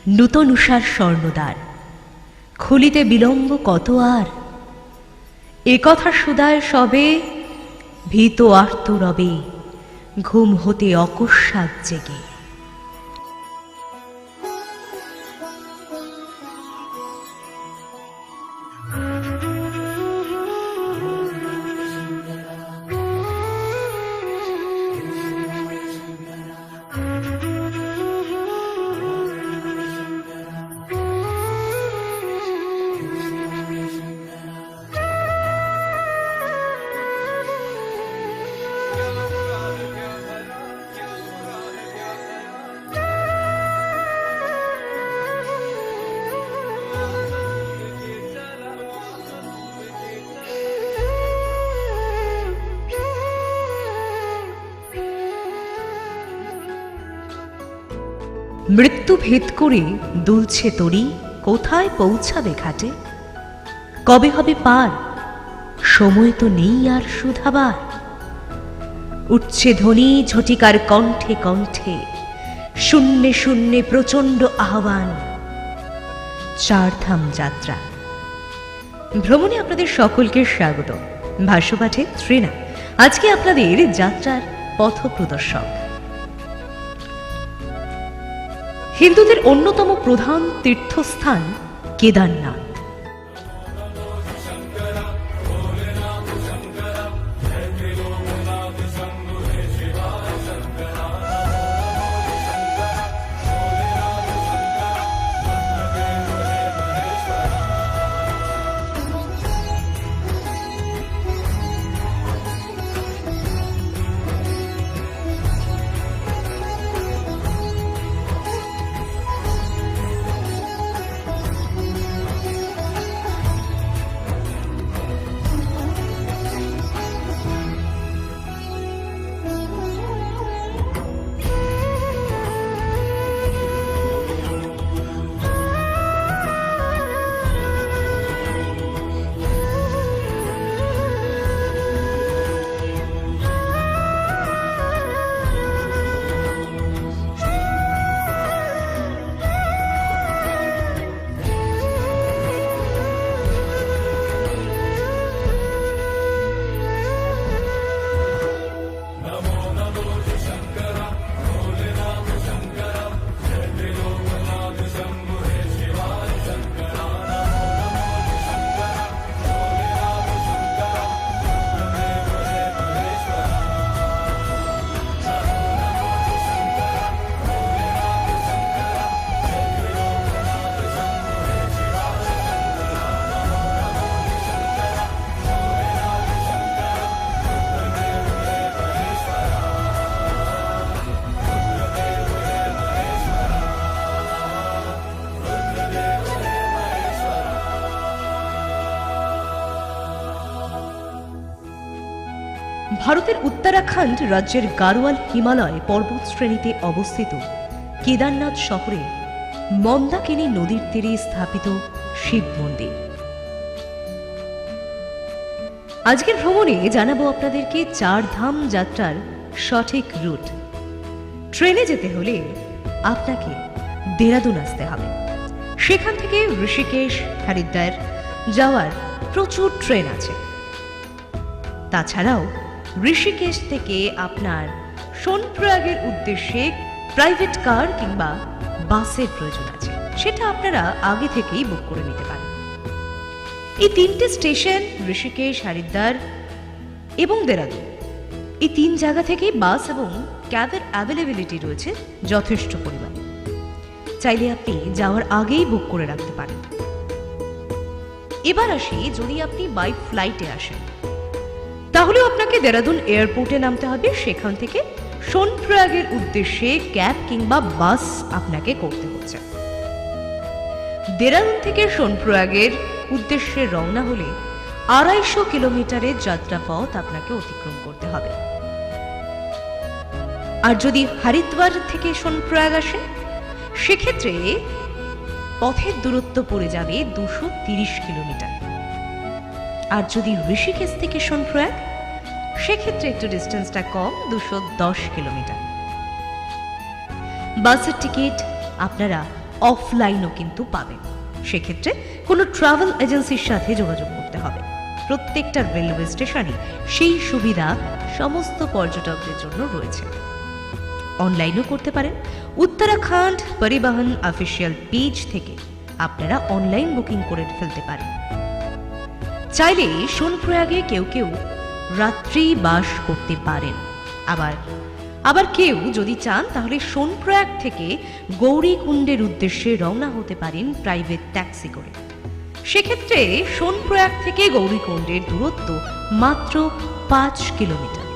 নূতন উষার স্বর্ণদ্বার, খুলিতে বিলম্ব কত আর, এ কথা সুদায় সবে, ভীত আর্ত রবে, ঘুম হতে অকস্মাৎ জেগে। মৃত্যু ভেদ করে দুলছে তরি, কোথায় পৌঁছাবে ঘাটে? কবে হবে পার, সময় তো নেই আর শুধাবার। উঠছে ধ্বনি ঝটিকার কণ্ঠে কণ্ঠে, শূন্যে শূন্যে প্রচণ্ড আহ্বান। চারধাম যাত্রা ভ্রমণে আপনাদের সকলকে স্বাগত। ভাষ্যপাঠে তৃণা আজকে আপনাদের যাত্রার পথপ্রদর্শক। হিন্দুদের অন্যতম প্রধান তীর্থস্থান কেদারনাথ। ভারতের উত্তরাখণ্ড রাজ্যের গাড়োয়াল হিমালয় পর্বত শ্রেণীতে অবস্থিত কেদারনাথ শহরে মন্দাকিনী নদীর তীরে স্থাপিত শিব মন্দির। আজকের ভ্রমণে জানাবো আপনাদেরকে চারধাম যাত্রার সঠিক রুট। ট্রেনে যেতে হলে আপনাকে দেরাদুন আসতে হবে। সেখান থেকে ঋষিকেশ, হরিদ্বার যাওয়ার প্রচুর ট্রেন আছে। তাছাড়াও ঋষিকেশ থেকে আপনার সোনপ্রয়াগের উদ্দেশ্যে প্রাইভেট কার কিংবা বাসের প্রয়োজন আছে, সেটা আপনারা আগে থেকেই বুক করে নিতে পারেন। এই তিনটে স্টেশন ঋষিকেশ, হরিদ্বার এবং দেরাদুন, এই তিন জায়গা থেকেই বাস এবং ক্যাবের অ্যাভেলেবিলিটি রয়েছে যথেষ্ট পরিমাণে। চাইলে আপনি যাওয়ার আগেই বুক করে রাখতে পারেন। এবার আসি, যদি আপনি বাই ফ্লাইটে আসেন তাহলে আপনাকে দেরাদুন এয়ারপোর্টে নামতে হবে। সেখান থেকে সোনপ্রয়াগের উদ্দেশ্যে ক্যাব কিংবা বাস আপনাকে করতে হচ্ছে। দেরাদুন থেকে সোনপ্রয়াগের উদ্দেশ্যে রওনা হলে 250 কিলোমিটারের যাত্রাপথ আপনাকে অতিক্রম করতে হবে। আর যদি হরিদ্বার থেকে সোনপ্রয়াগ আসেন সেক্ষেত্রে পথের দূরত্ব পড়ে যাবে 230 কিলোমিটার। আর যদি ঋষিকেশ থেকে সোনপ্রয়াগ সেক্ষেত্রে একটু ডিস্টেন্সটা কম, 210 কিলোমিটার। বাসের টিকিট আপনারা অফলাইনও কিন্তু পাবেন। সেক্ষেত্রে কোনো ট্রাভেল এজেন্সির সাথে যোগাযোগ করতে হবে। প্রত্যেকটা রেলওয়ে স্টেশনে সেই সুবিধা সমস্ত পর্যটকদের জন্য রয়েছে। অনলাইনও করতে পারেন। উত্তরাখণ্ড পরিবহন অফিসিয়াল পেজ থেকে আপনারা অনলাইন বুকিং করে ফেলতে পারেন। চাইলে সোনপ্রয়াগে কেউ কেউ রাত্রি বাস করতে পারেন। আবার কেউ যদি চান তাহলে সোনপ্রয়াগ থেকে গৌরীকুণ্ডের উদ্দেশ্যে রওনা হতে পারেন প্রাইভেট ট্যাক্সি করে। সেক্ষেত্রে সোনপ্রয়াগ থেকে গৌরীকুণ্ডের দূরত্ব মাত্র 5 কিলোমিটার।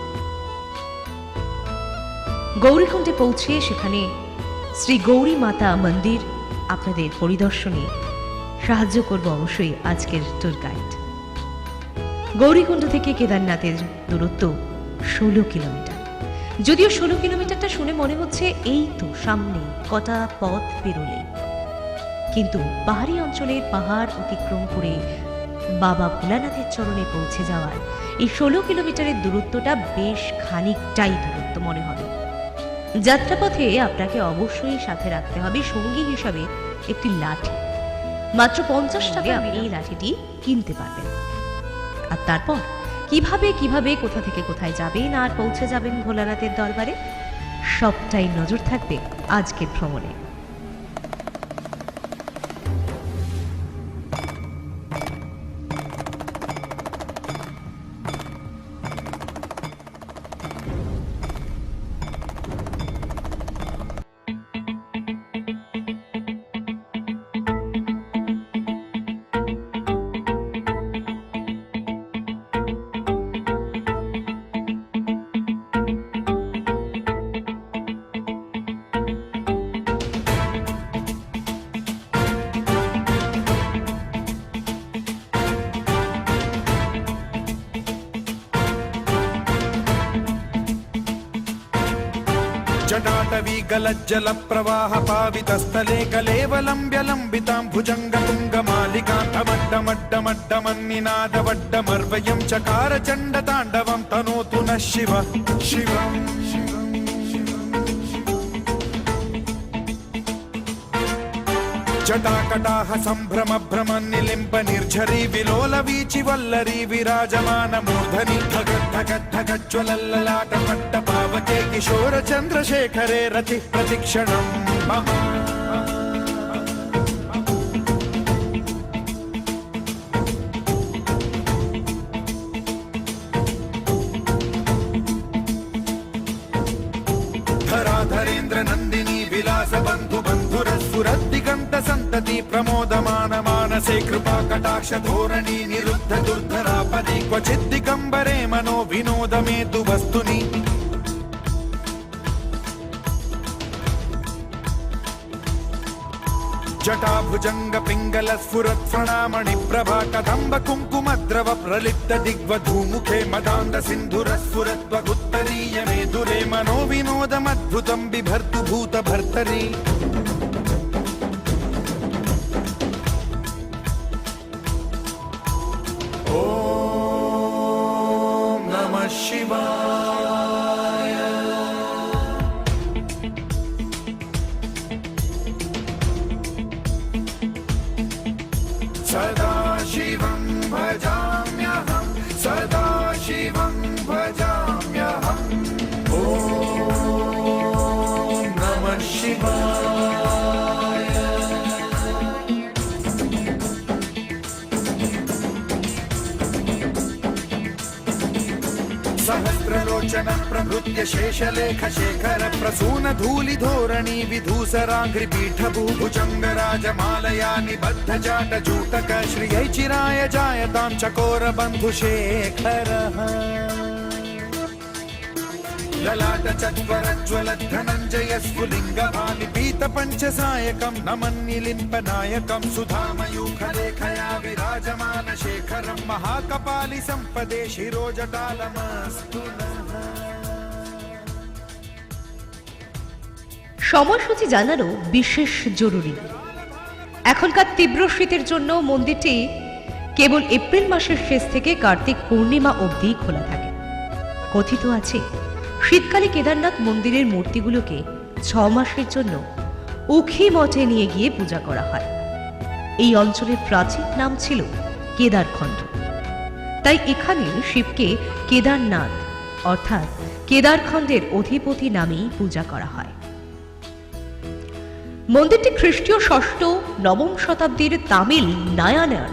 গৌরীকুণ্ডে পৌঁছে সেখানে শ্রী গৌরী মাতা মন্দির আপনাদের পরিদর্শনে সাহায্য করব অবশ্যই আজকের ট্যুর গাইড। গৌরীকুণ্ড থেকে কেদারনাথের দূরত্ব 16 কিলোমিটার। যদিও 16 কিলোমিটারটা শুনে মনে হচ্ছে এই তো সামনে কটা পথ পেরোলেই, কিন্তু পাহাড়ি অঞ্চলের পাহাড় অতিক্রম করে বাবা ভোলানাথের চরণে পৌঁছে যাওয়ার এই 16 কিলোমিটারের দূরত্বটা বেশ খানিকটাই দূরত্ব মনে হবে। যাত্রাপথে আপনাকে অবশ্যই সাথে রাখতে হবে সঙ্গী হিসাবে একটি লাঠি। মাত্র 50 টাকায় আপনি এই লাঠিটি কিনতে পারবেন। আর তারপর কিভাবে কোথা থেকে কোথায় যাবেন আর পৌঁছে যাবেন ভোলানাথের দরবারে, সবটাই নজর থাকবে আজকের ভ্রমণে। जटाटवी गलज्जल प्रवाह पावितस्थले कलेवलम्ब्य लम्बितां भुजंग तुङ्गमालिकान्तमड्डमड्डमड्डमन्निनादवड्डमर्वयं चकार चण्डताण्डवं तनोतु नः शिव शिवम् जटाकटाह सम्भ्रम भ्रम निलिम्ब निर्झरी विलोल वीचि वल्लरी विराजमान मूर्धनि धगत् धगत् धगज्ज्वलल्ललाट पट्ट पावके किशोर चन्द्रशेखरे रति प्रतिक्षणम् मम धराधरेन्द्र नन्दिनी विलास बन्धु बन्धुरस्फुरद्दिगन्त सन्तति प्रमोदमान मानसे कृपा कटाक्ष धोरणी निरुद्ध दुर्धरापदि क्वचित् दिगम्बरे मनो विनोद मे तु वस्तुनि जटाभुजंग पिंगल स्फुरत् प्रणामणि प्रभा कदम्ब कुङ्कुमद्रव प्रलिप्त दिग्वधूमुखे मदान्द सिन्धुर स्फुरत् त्वगुत्तरीय मेधुरे मनो विनोदमद्भुतं बिभर्तु भूत भर्तरि ॐ नमः शिवाय। सदा शिवं भजाम्यहं सदा शिवं भजाम्यहम् ॐ नमः शिवाय। सहस्रलोचन प्रभृत्य शेषलेख शेखर प्रसून धूलि धोरणी विधूसराघ्रिपीठ भूभुजंग राजमालया निबद्ध जाट जूटक श्रियै चिराय जायतां चकोर बन्धु शेखरः ललाट चत्वरज्वल धनञ्जय स्फुलिंग भानि पीत पंचसायकं नमन्निलिम्ब नायकं सुधामयूखलेखया विराजमान शेखरं महाकपालि संपदे शिरोजटालमस्तु नः। সময়সূচি জানানো বিশেষ জরুরি। এখনকার তীব্র শীতের জন্য মন্দিরটি কেবল এপ্রিল মাসের শেষ থেকে কার্তিক পূর্ণিমা অবধি খোলা থাকে। কথিত আছে শীতকালে কেদারনাথ মন্দিরের মূর্তিগুলোকে 6 মাসের জন্য উখি মঠে নিয়ে গিয়ে পূজা করা হয়। এই অঞ্চলের প্রাচীন নাম ছিল কেদারখণ্ড, তাই এখানে শিবকে কেদারনাথ অর্থাৎ কেদারখণ্ডের অধিপতি নামেই পূজা করা হয়। মন্দিরটি খ্রিস্টীয় ষষ্ঠ নবম শতাব্দীর তামিল নায়ানার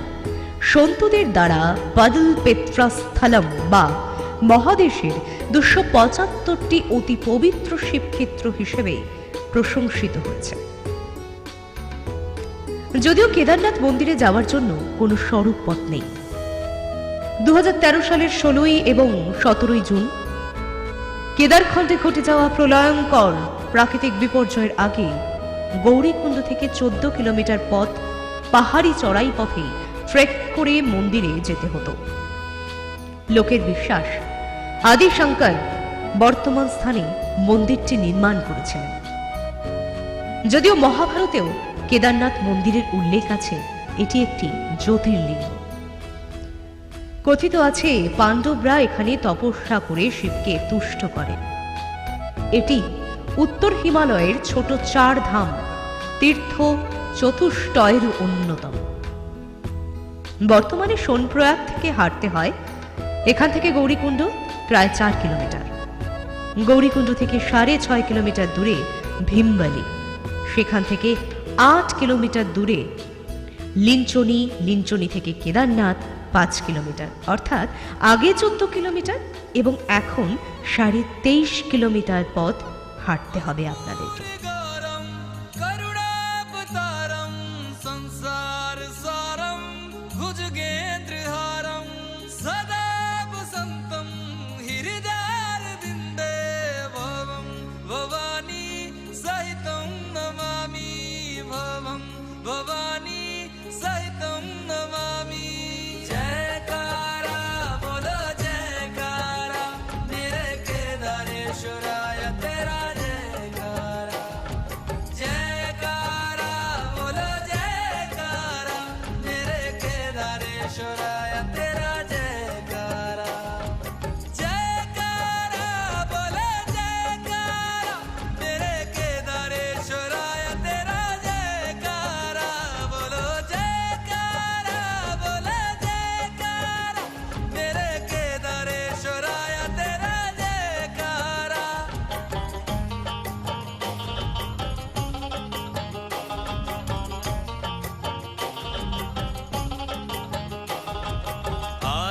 সন্তুদের দ্বারা বদল পেত্রাস্থলম বা মহাদেশের 275টি অতি পবিত্র শিবক্ষেত্র হিসেবে প্রশংসিত হয়েছে। যদিও কেদারনাথ মন্দিরে যাওয়ার জন্য কোনো সড়ক পথ নেই। 2013 সালের 16 এবং 17 জুন কেদারখণ্ডে ঘটে যাওয়া প্রলয়ঙ্কর প্রাকৃতিক বিপর্যয়ের আগে গৌরীকুণ্ড থেকে 14 কিলোমিটার পথ পাহাড়ি চড়াই পথে ট্রেক করে মন্দিরে যেতে হতো। লোকের বিশ্বাস, আদি শঙ্কর বর্তমান স্থানে মন্দিরটি নির্মাণ করেছিলেন। যদিও মহাভারতেও কেদারনাথ মন্দিরের উল্লেখ আছে, এটি একটি জ্যোতির্লিঙ্গ। কথিত আছে পাণ্ডবরা এখানে তপস্যা করে শিবকে তুষ্ট করেন। এটি উত্তর হিমালয়ের ছোট 4 ধাম তীর্থ চতুষ্টয়ের অন্যতম। বর্তমানে সোনপ্রয়াগ থেকে হাঁটতে হয় এখান থেকে গৌরীকুণ্ড প্রায় 4 কিলোমিটার। গৌরীকুণ্ড থেকে 6.5 কিলোমিটার দূরে ভীমবালি, সেখান থেকে 8 কিলোমিটার দূরে লিঞ্চনি, লিঞ্চনি থেকে কেদারনাথ 5 কিলোমিটার, অর্থাৎ আগে 14 কিলোমিটার এবং এখন 23.5 কিলোমিটার পথ হাঁটতে হবে আপনাদেরকে।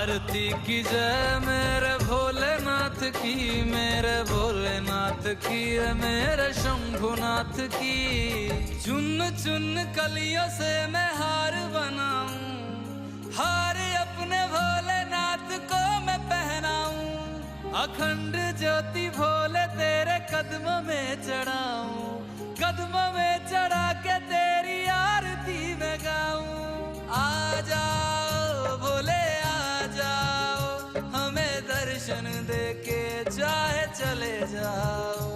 आरती की जय मेरे भोलेनाथ की, मेरे भोलेनाथ की, मेरे शंभुनाथ की। चुन चुन कलियों से मैं हार बनाऊं, हार अपने भोलेनाथ को मैं पहनाऊं। अखंड ज्योति भोले तेरे कदमों में चढ़ाऊं, कदमों में चढ़ा के तेरी आरती में गाऊं। आ जाओ भोले दर्शन दे के चाहे चले जाओ।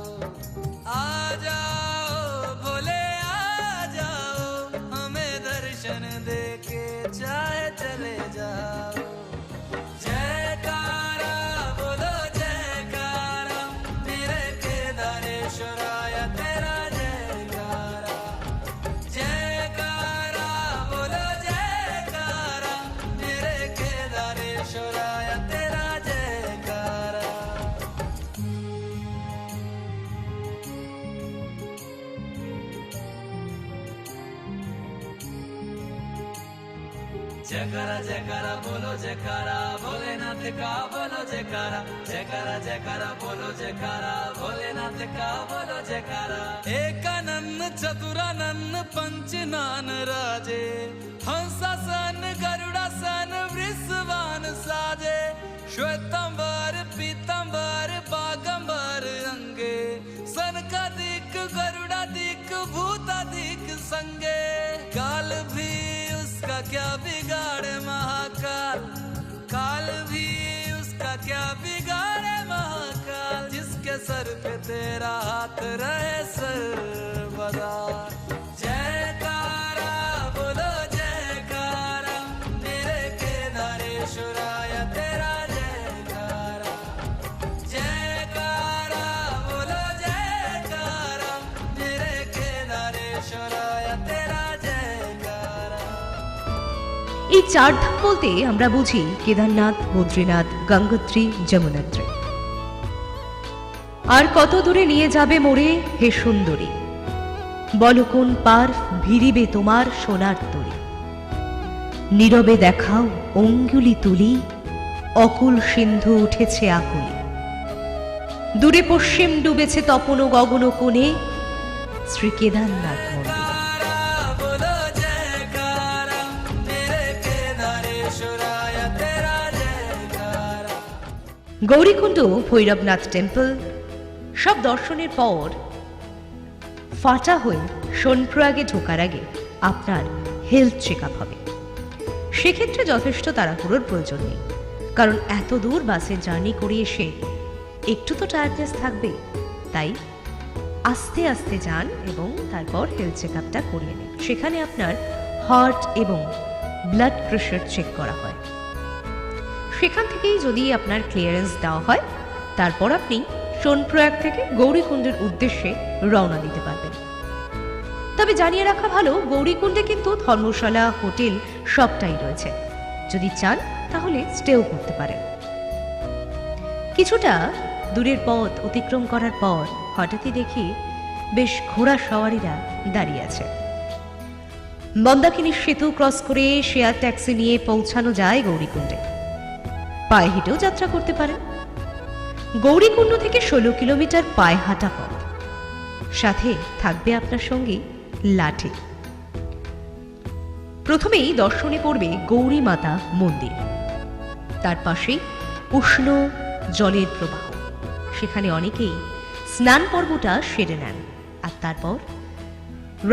आ जाओ भोले आ जाओ, हमें दर्शन दे के चाहे चले जाओ। जयकारा बोलो जयकारा, मेरे केदारेश्वराय तेरा जयकारा। जयकारा बोलो जयकारा, मेरे केदारेश्वराय तेरा जयकारा जयकारा बोलो जयकारा, भोलेनाथ का बोलो जयकारा। जयकारा जयकारा बोलो जयकारा, भोलेनाथ का बोलो जयकारा। एकानन चतुरानन पंचनान राजे, हंसासन गरुड़ासन वृषवान साजे। श्वेतंबर पीतंबर बागंबर अंगे, सनकादिक गरुड़ादिक भूतादिक संगे। काल भी उसका क्या बिगाड़े महाकाल, काल भी उसका क्या बिगाड़े महाकाल। जिसके सर पे तेरा हाथ रहे सर्वदा। जयकारा बोलो जयकारा, मेरे केदारेश्वराय तेरा जयकारा। जयकारा बोलो जयकारा, मेरे केदारेश्वराय এই চার ধাম বলতে আমরা বুঝি কেদারনাথ, বদ্রীনাথ, গঙ্গোত্রী, যমুনোত্রী। আর কত দূরে নিয়ে যাবে মোরে হে সুন্দরী, বলো কোন পার ভিড়িবে তোমার সোনার তরী। নীরবে দেখাও অঙ্গুলি তুলি, অকুল সিন্ধু উঠেছে আকুলি। দূরে পশ্চিম ডুবেছে তপন গগন কোণে, শ্রী কেদারনাথ মন্দির। बोलो जयकारा मेरे केदारेश्वराय तेरा जयकारा। গৌরীকুণ্ড, ভৈরবনাথ টেম্পল সব দর্শনের পর ফাটা হয়ে সোনপ্রয়াগে ঢোকার আগে আপনার হেলথ চেক আপ হবে। সেক্ষেত্রে যথেষ্ট তাড়াহুড়োর প্রয়োজন নেই, কারণ এত দূর বাসে জার্নি করে এসে একটু তো টায়ার্ডনেস থাকবে। তাই আস্তে আস্তে যান এবং তারপর হেলথ চেক আপটা করিয়ে নিন। সেখানে আপনার হার্ট এবং ব্লাড প্রেশার চেক করা হয়। সেখান থেকেই যদি আপনার ক্লিয়ারেন্স দেওয়া হয়, তারপর আপনি সোনপ্রয়াগ থেকে গৌরীকুণ্ডের উদ্দেশ্যে রওনা দিতে পারবেন। তবে জানিয়ে রাখা ভালো, গৌরীকুণ্ডে কিন্তু ধর্মশালা, হোটেল সবটাই রয়েছে। যদি চান তাহলে স্টেও করতে পারেন। কিছুটা দূরের পথ অতিক্রম করার পর হঠাৎই দেখি বেশ ঘোড়া সওয়ারিরা দাঁড়িয়ে আছে। মন্দাকিনী সেতু ক্রস করে শেয়ার ট্যাক্সি নিয়ে পৌঁছানো যায় গৌরীকুণ্ডে। পায়ে হেঁটেও যাত্রা করতে পারেন। গৌরীকুণ্ড থেকে 16 কিলোমিটার পায়ে হাঁটা পথ, সাথে থাকবে আপনার সঙ্গে লাঠি। প্রথমেই দর্শনে পড়বে গৌরী মাতা মন্দির, তার পাশে উষ্ণ জলের প্রবাহ। সেখানে অনেকেই স্নান পর্বটা সেরে নেন, আর তারপর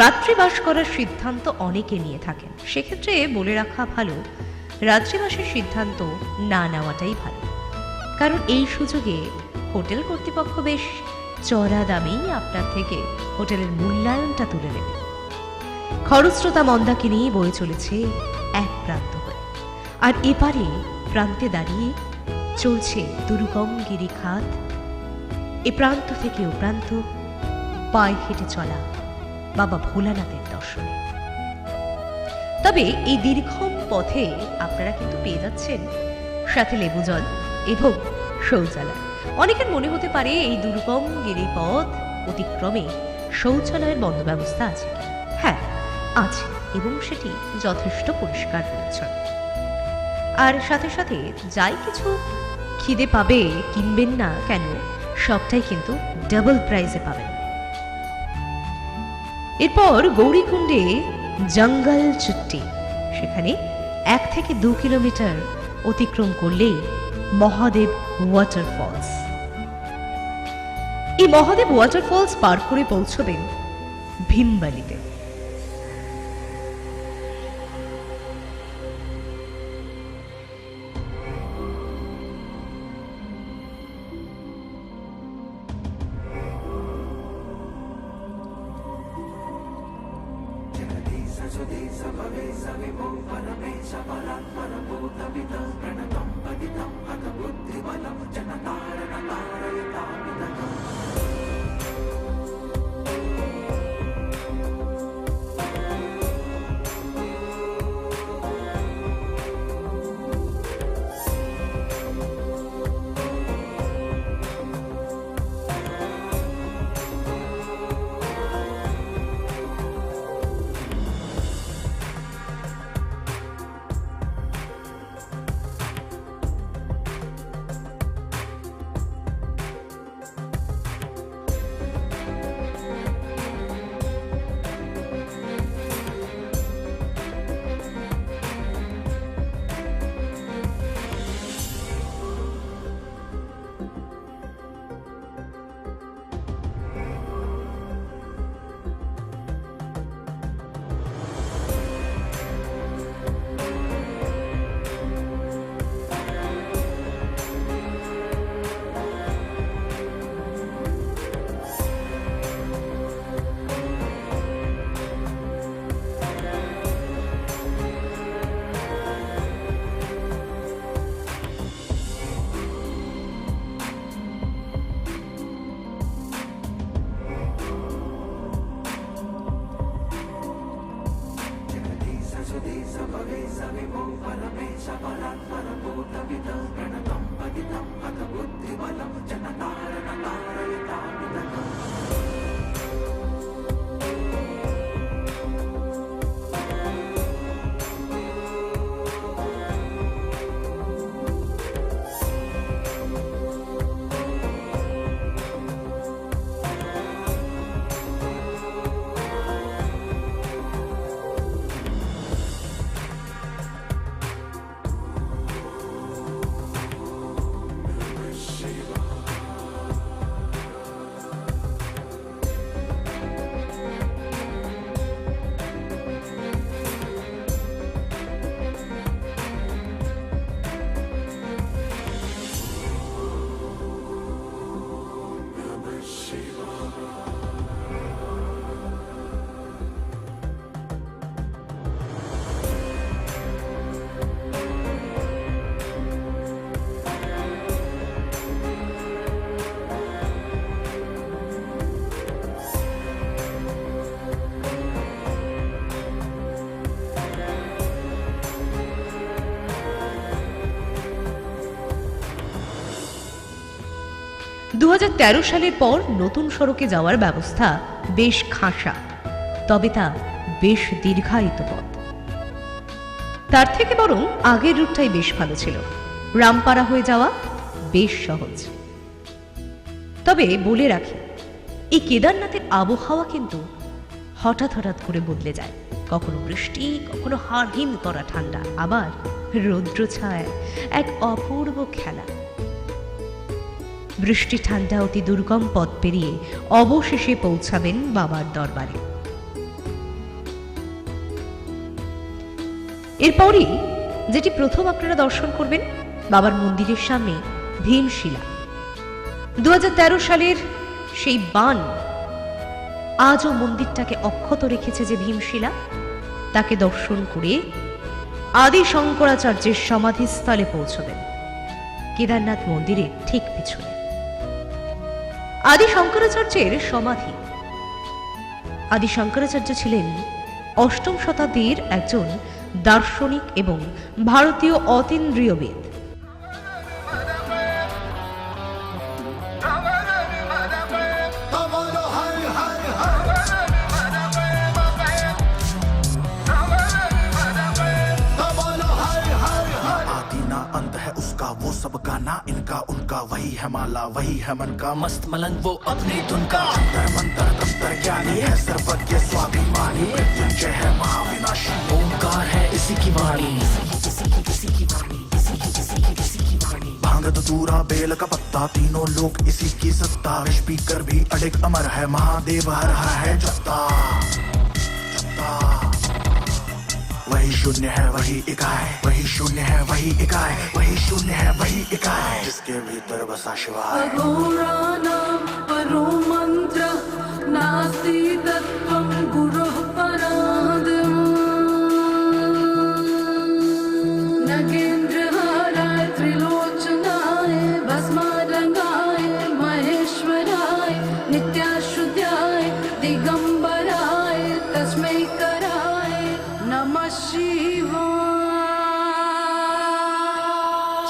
রাত্রিবাস করার সিদ্ধান্ত অনেকে নিয়ে থাকেন। সেক্ষেত্রে বলে রাখা ভালো, রাত্রিবাসের সিদ্ধান্ত না নেওয়াটাই ভালো, কারণ এই সুযোগে হোটেল কর্তৃপক্ষ বেশ চড়া দামেই আপনার থেকে হোটেলের মূল্যায়নটা তুলে নেবে। খরস্রোতা মন্দাকিনী বয়ে চলেছে এক প্রান্ত হয়ে, আর এপারে প্রান্তে দাঁড়িয়ে চলছে দুর্গম গিরিখাত। এ প্রান্ত থেকে ও প্রান্ত পায়ে হেঁটে চলা বাবা ভোলানাথের দর্শনে। তবে এই দীর্ঘম পথে আপনারা কিন্তু পেয়ে যাচ্ছেন সাথে লেবু জল এবং শৌচালয়। অনেকের মনে হতে পারে এই দুর্গম গিরিপথ অতিক্রমে শৌচালয়ের বন্দোবস্ত আছে। হ্যাঁ আছে, এবং সেটি যথেষ্ট পরিষ্কার পরিচ্ছন্ন। আর সাথে সাথে যাই কিছু খিদে পাবে কিনবেন না কেন, সবটাই কিন্তু ডাবল প্রাইসে পাবেন। এরপর গৌরীকুণ্ডে জঙ্গল চুট্টি, সেখানে 1 থেকে 2 কিলোমিটার অতিক্রম করলেই মহাদেব ওয়াটারফলস। এই মহাদেব ওয়াটারফলস পার করে পৌঁছবেন ভীমবালিতে। 2013 সালের পর নতুন সড়কে যাওয়ার ব্যবস্থা বেশ খাসা, তবে তা বেশ দীর্ঘায়িত পথ। তার থেকে বরং আগের রুটটাই বেশ ভালো ছিল, রামপাড়া হয়ে যাওয়া বেশ সহজ। তবে বলে রাখি, এই কেদারনাথের আবহাওয়া কিন্তু হঠাৎ হঠাৎ করে বদলে যায়। কখনো বৃষ্টি, কখনো হাড়হিম করা ঠান্ডা, আবার রৌদ্র ছায় এক অপূর্ব খেলা। বৃষ্টি ঠান্ডা অতি দুর্গম পথ পেরিয়ে অবশেষে পৌঁছাবেন বাবার দরবারে। এরপরই যেটি প্রথম আপনারা দর্শন করবেন, বাবার মন্দিরের সামনে ভীমশিলা। 2013 সালের সেই বান আজও মন্দিরটাকে অক্ষত রেখেছে যে ভীমশিলা, তাকে দর্শন করে আদি শঙ্করাচার্যের সমাধিস্থলে পৌঁছবেন, কেদারনাথ মন্দিরের ঠিক পিছনে। আদি শঙ্করাচার্যের সমাধি। আদি শঙ্করাচার্য ছিলেন 8ম শতাব্দীর একজন দার্শনিক এবং ভারতীয় অতীন্দ্রিয়বিদ। वो सबका ना इनका उनका वही है माला वही है मन का मस्त मलंग वो अपनी धुन का अंतर मंतर तंत्र ज्ञानी है सर्वज्ञ स्वाभिमानी मृत्युंजय है महाविनाशी ओंकार है इसी की वाणी भांग धतूरा बेल का पत्ता तीनों लोग इसी की सत्ता स्पीकर भी अडिग अमर है महादेव हर हर है जत्ता वही शून्य है वही इकाई वही शून्य है वही इकाई वही शून्य है वही इकाई जिसके भीतर बसा शिवाय अघोराणां परो मंत्र नास्ति तत्त्वं गुरुः परादिम् नगेन्द्रहाराय त्रिलोचनाय भस्मारंगाय महेश्वराय नित्याशुद्धाय दिगंबराय तस्मै कराय नमः शिवाय।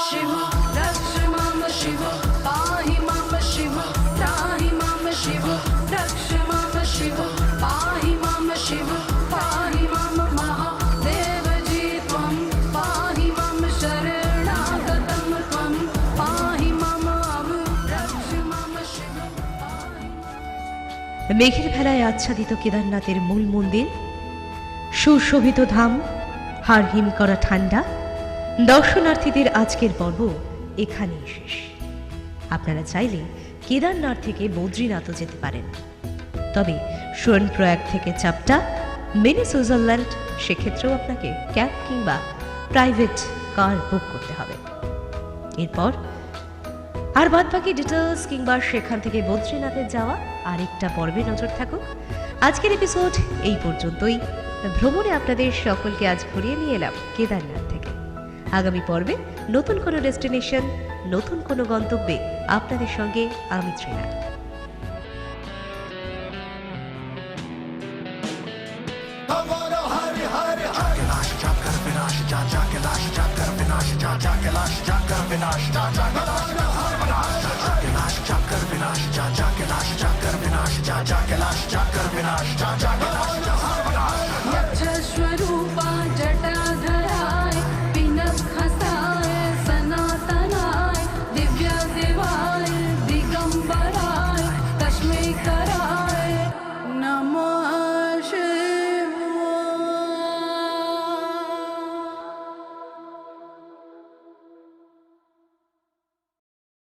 शिव रक्ष माम शिव पाहि माम शिव त्राहि माम शिव रक्ष माम शिव पाहि माम शिव पाहि माम महादेव जी त्वं पाहि माम शरणागतं त्वं पाहि माम रक्ष माम शिव पाहि। মেঘের ভেলায় আচ্ছাদিত কেদারনাথের মূল মন্দির, সুশোভিত ধাম, হাড়হিম করা ঠান্ডা। দর্শনার্থীদের আজকের পর্ব এখানেই শেষ। আপনারা চাইলে কেদারনাথ থেকে বদ্রীনাথও যেতে পারেন, তবে সোনপ্রয়াগ থেকে চাপটা, মিনি সুইজারল্যান্ড, সেক্ষেত্রেও আপনাকে ক্যাব কিংবা প্রাইভেট কার বুক করতে হবে। এরপর আর বাদ বাকি ডিটেলস কিংবা সেখান থেকে বদ্রীনাথের যাওয়া আরেকটা পর্বে নজর থাকুক। আজকের এপিসোড এই পর্যন্তই। ভ্রমণে আপনাদের সকলকে আজ ঘুরিয়ে নিয়ে এলাম কেদারনাথ থেকে। আগামী পর্বে নতুন কোনো ডেস্টিনেশন, নতুন কোনো গন্তব্যে আপনাদের সঙ্গে আমি তৃণা। कैलाश जाकर विनाश जा जा कैलाश जाकर विनाश जा जा कैलाश जाकर विनाश जा जा कैलाश